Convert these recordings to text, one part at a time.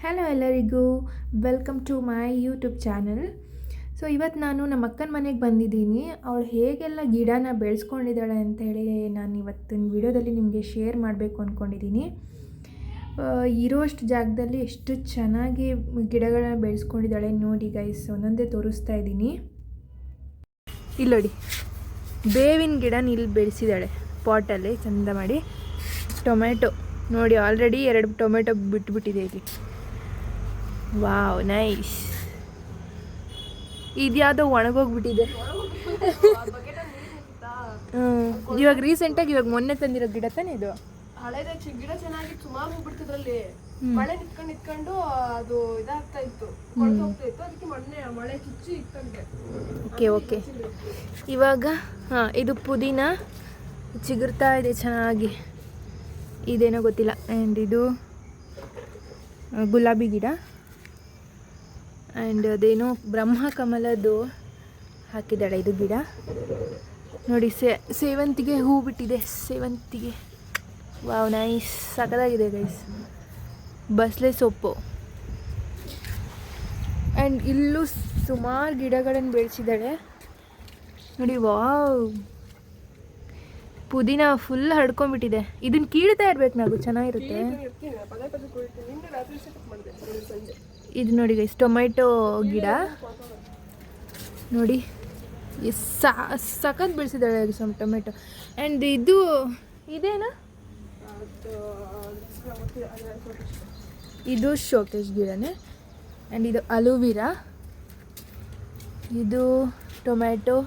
Hello ಎಲ್ಲರಿಗೂ, welcome to my YouTube channel. So ಇವತ್ತು ನಾನು ನಮ್ಮ ಅಕ್ಕನ ಮನೆಗೆ ಬಂದಿದ್ದೀನಿ. ಅವಳು ಹೇಗೆಲ್ಲ ಗಿಡನ ಬೆಳೆಸ್ಕೊಂಡಿದ್ದಾಳೆ ಅಂಥೇಳಿ ನಾನು ಇವತ್ತಿನ ವಿಡಿಯೋದಲ್ಲಿ ನಿಮಗೆ ಶೇರ್ ಮಾಡಬೇಕು ಅಂದ್ಕೊಂಡಿದ್ದೀನಿ. ಇರೋಷ್ಟು ಜಾಗದಲ್ಲಿ ಎಷ್ಟು ಚೆನ್ನಾಗಿ ಗಿಡಗಳನ್ನ ಬೆಳೆಸ್ಕೊಂಡಿದ್ದಾಳೆ ನೋಡಿ ಗೈಸ್. ಒಂದೊಂದೇ ತೋರಿಸ್ತಾ ಇದ್ದೀನಿ. ಇಲ್ಲಿ ನೋಡಿ, ಬೇವಿನ ಗಿಡನ ಇಲ್ಲಿ ಬೆಳೆಸಿದ್ದಾಳೆ ಪಾಟಲ್ಲಿ ಚಂದ ಮಾಡಿ. ಟೊಮೆಟೊ ನೋಡಿ, ಆಲ್ರೆಡಿ 2 ಟೊಮೆಟೊ ಬಿಟ್ಬಿಟ್ಟಿದೆ ಇಲ್ಲಿ. Wow, nice. ಇದ್ಯಾವುದೋ ಒಣಗೋಗ್ಬಿಟ್ಟಿದೆ. ಇವಾಗ ರೀಸೆಂಟಾಗಿ ಮೊನ್ನೆ ತಂದಿರೋ ಗಿಡ ತಾನೇ ಇದು? ಹಳೇದ ಗಿಡ ಚೆನ್ನಾಗಿ ಸುಮಾರು ಹೋಗ್ಬಿಡ್ತಿದ್ರಲ್ಲಿ. ಮಳೆ ನಿತ್ಕೊಂಡು ಅದು ಇದಾಗ್ತಾ ಇತ್ತು, ಹೋಗ್ತಾ ಇತ್ತು. ಅದಕ್ಕೆ ಮಳೆ ಚುಚ್ಚಿ ಇತ್ತಂಗೆ. ಓಕೆ. ಇವಾಗ ಇದು ಪುದೀನ ಚಿಗುರ್ತಾ ಇದೆ ಚೆನ್ನಾಗಿ. ಇದೇನೋ ಗೊತ್ತಿಲ್ಲ. ಆ್ಯಂಡ್ ಇದು ಗುಲಾಬಿ ಗಿಡ. ಆ್ಯಂಡ್ ಅದೇನೋ ಬ್ರಹ್ಮಕಮಲದ್ದು ಹಾಕಿದ್ದಾಳೆ ಇದು ಗಿಡ ನೋಡಿ. ಸೇವಂತಿಗೆ ಹೂ ಬಿಟ್ಟಿದೆ. ಸೇವಂತಿಗೆ, ವಾವ್, ನೈಸ್, ಸಖತ್ತಾಗಿದೆ ಗೈಸ್. ಬಸಳೆ ಸೊಪ್ಪು. ಆ್ಯಂಡ್ ಇಲ್ಲೂ ಸುಮಾರು ಗಿಡಗಳನ್ನು ಬೆಳೆಸಿದ್ದಾಳೆ ನೋಡಿ. ವಾವ್, ಪುದೀನ ಫುಲ್ ಹಡ್ಕೊಂಡ್ಬಿಟ್ಟಿದೆ. ಇದನ್ನು ಕೀಳ್ತಾ ಇರ್ಬೇಕು ನಾವು, ಚೆನ್ನಾಗಿರುತ್ತೆ. ಇದು ನೋಡಿ ಗೈಸ್, ಟೊಮೆಟೊ ಗಿಡ ನೋಡಿ, ಸಖತ್ ಬೆಳೆಸಿದ್ದಾಳೆ ಟೊಮೆಟೊ. ಆ್ಯಂಡ್ ಇದೇನಾ, ಇದು ಶೋಕೇಶ್ ಗಿಡನೇ. ಆ್ಯಂಡ್ ಇದು ಅಲೋವಿರಾ, ಇದು ಟೊಮೆಟೊ,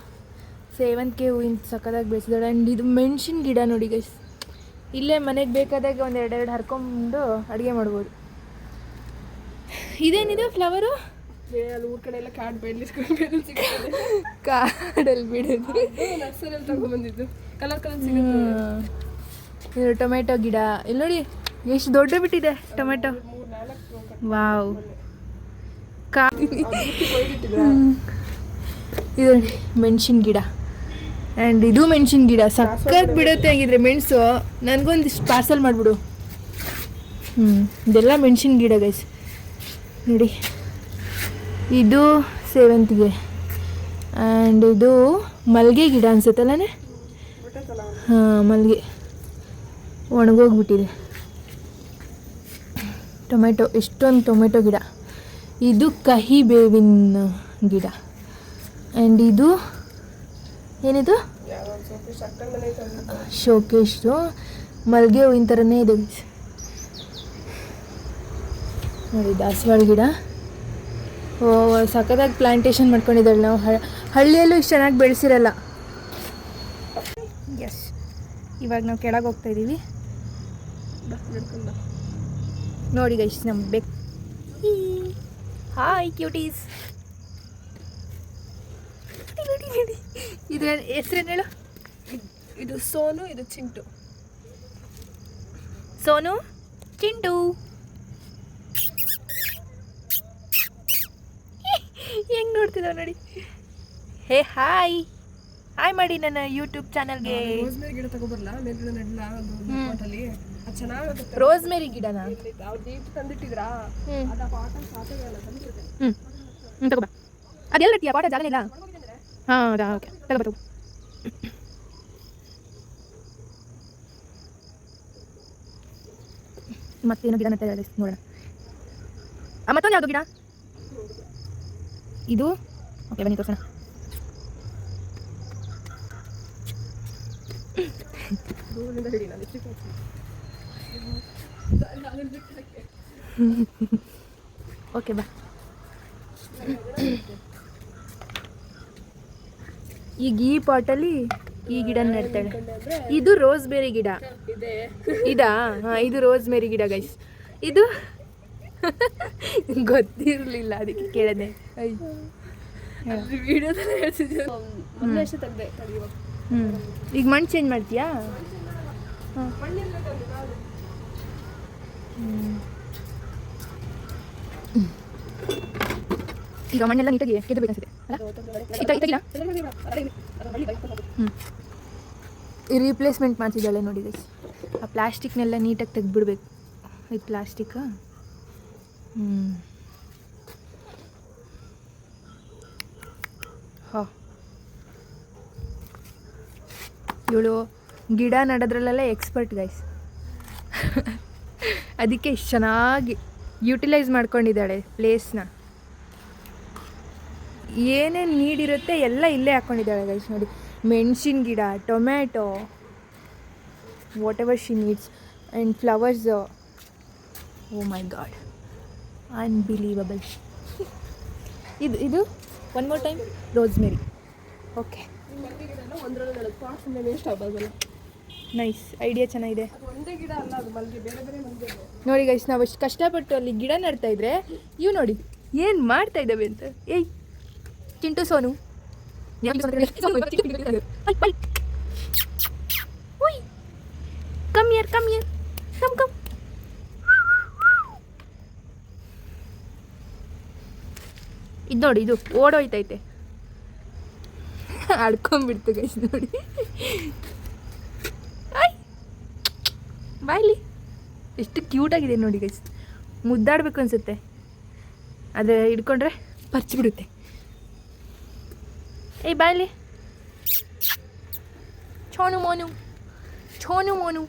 ಸೇವಂತಿಗೆ ಹೂವಿನ ಸಖತ್ತಾಗಿ ಬೆಳೆಸಿದ್ದಾಳೆ. ಆ್ಯಂಡ್ ಇದು ಮೆಣಸಿನ ಗಿಡ ನೋಡಿ ಗೈಸ್. ಇಲ್ಲೇ ಮನೆಗೆ ಬೇಕಾದಾಗ ಒಂದು 2 ಹರ್ಕೊಂಡು ಅಡುಗೆ ಮಾಡ್ಬೋದು. ಇದೇನಿದೆ ಫ್ಲವರು? ಊರ್ ಕಡೆ ಎಲ್ಲ ಕಾಡಲ್ಲಿ ಬಿಡೋದು, ನರ್ಸರಿಯಲ್ಲಿ ತಗೊಂಡ್ಬಂದಿದ್ದು. ಕಲರ್ ಇದು ಟೊಮೆಟೊ ಗಿಡ. ಇಲ್ಲಿ ನೋಡಿ ಎಷ್ಟು ದೊಡ್ಡ ಬಿಟ್ಟಿದೆ ಟೊಮೆಟೊ. ವಾವ್. ಇದು ಮೆಣಸಿನ ಗಿಡ. ಆ್ಯಂಡ್ ಇದು ಮೆಣಸಿನ ಗಿಡ ಸಖತ್ ಬಿಡುತ್ತೆ. ಆಗಿದ್ರೆ ಮೆಣಸು ನನಗೊಂದಿಷ್ಟು ಪಾರ್ಸಲ್ ಮಾಡಿಬಿಡು. ಇದೆಲ್ಲ ಮೆಣಸಿನ ಗಿಡ ಗೈಸ್ ನೋಡಿ. ಇದು ಸೇವಂತಿಗೆ. ಆ್ಯಂಡ್ ಇದು ಮಲ್ಲಿಗೆ ಗಿಡ ಅನ್ಸುತ್ತಲ್ಲೇ. ಮಲ್ಲಿಗೆ ಒಣಗೋಗ್ಬಿಟ್ಟಿದೆ. ಟೊಮೆಟೊ, ಎಷ್ಟೊಂದು ಟೊಮೆಟೊ ಗಿಡ. ಇದು ಕಹಿ ಬೇವಿನ ಗಿಡ. ಆ್ಯಂಡ್ ಇದು ಏನಿದು, ಶೋಕೇಶು. ಮಲ್ಲಿಗೆ ಹೂವಿನ ಥರನೇ ಇದೆ ನೋಡಿ. ದಾಸವಾಳ ಗಿಡ. ಸಖತ್ತಾಗಿ ಪ್ಲಾಂಟೇಶನ್ ಮಾಡ್ಕೊಂಡಿದ್ದಾಳೆ. ನಾವು ಹಳ್ಳಿಯಲ್ಲೂ ಇಷ್ಟು ಚೆನ್ನಾಗಿ ಬೆಳೆಸಿರಲ್ಲ. ಎಸ್, ಇವಾಗ ನಾವು ಕೆಳಗೆ ಹೋಗ್ತಾ ಇದ್ದೀವಿ ನೋಡಿ ಗೈಸ್. ನಮ್ಮ ಬೆಕ್. ಹಾಯ್ ಕ್ಯೂಟೀಸ್. ಇದು ಹೆಸ್ರೇನು ಹೇಳು? ಇದು ಸೋನು, ಇದು ಚಿಂಟು. ಸೋನು, ಚಿಂಟು. ಹೆಂಗೆ ನೋಡ್ತಿದ್ದಾವೆ ನೋಡಿ. ಹೇ ಹಾಯ್ ಮಾಡಿ ನನ್ನ ಯೂಟ್ಯೂಬ್ ಚಾನಲ್ಗೆ. ರೋಸ್ಮೇರಿ ಗಿಡ ತಗೋಬರ್ಲಾ? ಮೇಲ್ಗಡೆ ನೆಡ್ಲಾ ಪಾಟಲ್ಲಿ? ಅದು ಚೆನ್ನಾಗುತ್ತೆ. ರೋಸ್ಮೇರಿ ಗಿಡನಾ? ಅವ್ರು ದೀಪ ತಂದಿಟ್ಟಿದ್ರಾ? ಅದ ಪಾಟಲ್ಲಿ ಸಾಕಾಗಲ್ಲ, ತಂದಿಟ್ಟಿದ್ದೆ. ತಗೋಬಾ. ಅದೆಲ್ಲ ಇರ್ತೀಯ ಪಾಟ? ಜಾಗನೇ ಇಲ್ಲ. ಹಾಂ, ಹೌದಾ? ಓಕೆ, ತಗೋಬಾ. ಮತ್ತೇನು ಗಿಡ ನಡ್ತಾ ಇದೆ ನೋಡೋಣ. ಮತ್ತೊಂದು ಯಾವುದು ಗಿಡ ಇದು? ಓಕೆ, ಬನ್ನಿ ತೋರಿಸೋಣ. ಓಕೆ ಬಾ. ಈಗ ಈ ಪಾಟಲ್ಲಿ ಈ ಗಿಡ ನೆಡ್ತಾಳೆ. ಇದು ರೋಸ್ಬೇರಿ ಗಿಡ. ಇದಾ? ಹಾಂ, ಇದು ರೋಸ್ಮೇರಿ ಗಿಡ ಗೈಸ್. ಇದು ಗೊತ್ತಿರಲಿಲ್ಲ, ಅದಕ್ಕೆ ಕೇಳಿದೆ. ವಿಡಿಯೋದಲ್ಲೇ ಹೇಳ್ತಿದ್ದೆ. ಮೊನ್ನೆ ಅಷ್ಟೇ ತೆಗ್ದೆ. ಈಗ ಮಣ್ಣು ಚೇಂಜ್ ಮಾಡ್ತೀಯಾ? ಈಗ ಮಣ್ಣೆಲ್ಲ ನೀಟಾಗಿ ಕೆತ್ತಬೇಕನ್ಸಿದೆ ಅಲ್ಲ? ರೀಪ್ಲೇಸ್ಮೆಂಟ್ ಮಾಡ್ತಿದ್ದಾಳೆ ನೋಡಿ ಗೈಸ್. ಆ ಪ್ಲಾಸ್ಟಿಕ್ನೆಲ್ಲ ನೀಟಾಗಿ ತೆಗೆದ್ಬಿಡ್ಬೇಕು. ಇದು ಪ್ಲಾಸ್ಟಿಕ್. ಹಾಂ, ಇವಳು ಗಿಡ ನೆಡೋದ್ರಲ್ಲೆಲ್ಲ ಎಕ್ಸ್ಪರ್ಟ್ ಗೈಸ್. ಅದಕ್ಕೆ ಇಷ್ಟು ಚೆನ್ನಾಗಿ ಯುಟಿಲೈಸ್ ಮಾಡ್ಕೊಂಡಿದ್ದಾಳೆ ಪ್ಲೇಸ್ನ. ಏನೇನು ನೀಡಿರುತ್ತೆ ಎಲ್ಲ ಇಲ್ಲೇ ಹಾಕ್ಕೊಂಡಿದ್ದಾಳೆ ಗೈಸ್. ನೋಡಿ, ಮೆಣಸಿನ ಗಿಡ, tomato, whatever she needs, and flowers. Oh my god, unbelievable. ಇದು one more time, rosemary. Okay, ಒಂದರಲ್ಲಿ ನೆಡೋದು, ಪಾಟ್ ಸುಮ್ಮನೆ ವೇಸ್ಟ್ ಆಗೋದಲ್ಲ. ನೈಸ್ ಐಡಿಯಾ, ಚೆನ್ನಾಗಿದೆ. ಒಂದೇ ಗಿಡ ಅಲ್ಲ ಅದು, ಮಲ್ಲಿಗೆ ಬೇರೆ ಬೇರೆ ಮಲ್ಲಿಗೆ. ನೋಡಿ ಗೈಸ್, ನಾವು ಅಷ್ಟು ಕಷ್ಟಪಟ್ಟು ಅಲ್ಲಿ ಗಿಡ ನೆಡ್ತಾ ಇದ್ರೆ ಇವು ನೋಡಿ ಏನು ಮಾಡ್ತಾ ಇದ್ದಾವೆ ಅಂತ. ಏಯ್ Chintu, Sonu, come here, come here, come come. ಇದು ನೋಡಿ, ಇದು ಓಡೋಯ್ತೈತೆ, ಆಡ್ಕೊಂಡ್ಬಿಡ್ತು ಗೈಸ್. ನೋಡಿ, ಬಾಯ್ಲಿ ಎಷ್ಟು ಕ್ಯೂಟಾಗಿದೆ ನೋಡಿ ಗೈಸ್. ಮುದ್ದಾಡಬೇಕು ಅನಿಸುತ್ತೆ, ಆದರೆ ಹಿಡ್ಕೊಂಡ್ರೆ ಪರ್ಚಿಬಿಡುತ್ತೆ. ಏಯ್ ಬಾಯ್ಲಿ, ಛೋನು ಮೋನು, ಛೋನು ಮೋನು.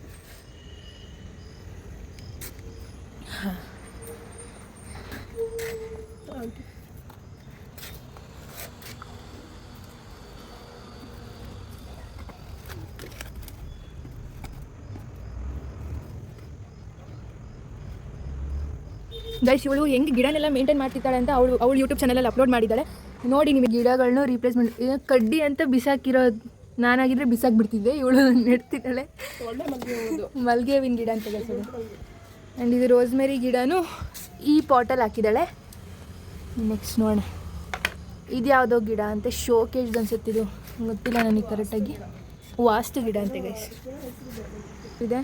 ಗೈಸ್, ಇವಳು ಹೆಂಗೆ ಗಿಡನೆಲ್ಲ ಮೇಂಟೈನ್ ಮಾಡ್ತಿದ್ದಾಳೆ ಅಂತ ಅವಳು ಯೂಟ್ಯೂಬ್ ಚಾನಲಲ್ಲಿ ಅಪ್ಲೋಡ್ ಮಾಡಿದ್ದಾಳೆ. ನೋಡಿ, ನಿಮಗೆ ಗಿಡಗಳನ್ನೂ ರೀಪ್ಲೇಸ್ಮೆಂಟ್, ಕಡ್ಡಿ ಅಂತ ಬಿಸಾಕಿರೋದು ನಾನಾಗಿದ್ದರೆ ಬಿಸಾಕ್ಬಿಡ್ತಿದ್ದೆ. ಇವಳು ನೆಡ್ತಿದ್ದಾಳೆ ಮಲ್ಲಿಗೆ ಹೂವಿನ ಗಿಡ ಅಂತ ಗೈಸ್. ಆ್ಯಂಡ್ ಇದು ರೋಸ್ಮೆರಿ ಗಿಡನೂ ಈ ಪಾಟಲ್ಲಿ ಹಾಕಿದ್ದಾಳೆ. ನೆಕ್ಸ್ಟ್ ನೋಡೋಣ, ಇದು ಯಾವುದೋ ಗಿಡ ಅಂತ, ಶೋಕೇಜ್ ಅನ್ಸುತ್ತಿದ್ದು, ಗೊತ್ತಿಲ್ಲ ನನಗೆ ಕರೆಕ್ಟಾಗಿ. ವಾಸ್ತು ಗಿಡ ಅಂತೆ ಗೈಸ್ ಇದೆ.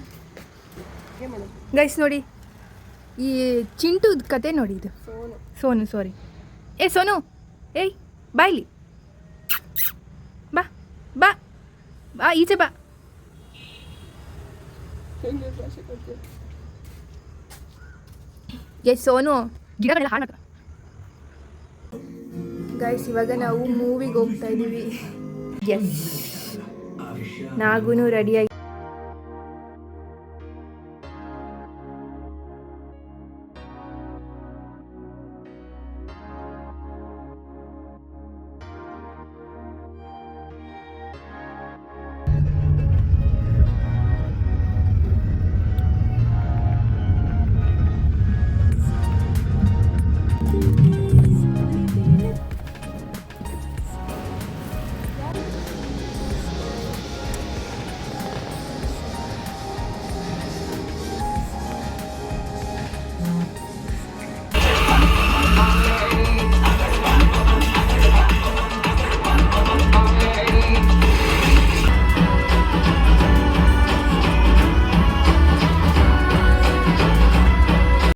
ಗೈಸ್ ನೋಡಿ, ಈ ಚಿಂಟು ಕತೆ ನೋಡಿ, ಇದು ಸೋನು, ಸಾರಿ. ಏ ಸೋನು, ಏಯ್ ಬಾಯ್ಲಿ, ಬಾ ಬಾ ಬಾ, ಈಚೆ ಬಾ. ಏ ಸೋನು, ಗಿಡಗಳೆಲ್ಲ ಹಾಳಾಗ. ಗೈಸ್, ಇವಾಗ ನಾವು ಮೂವಿಗೆ ಹೋಗ್ತಾ ಇದ್ದೀವಿ. ಎಸ್, ನಾಗೂ ರೆಡಿಯಾಗಿ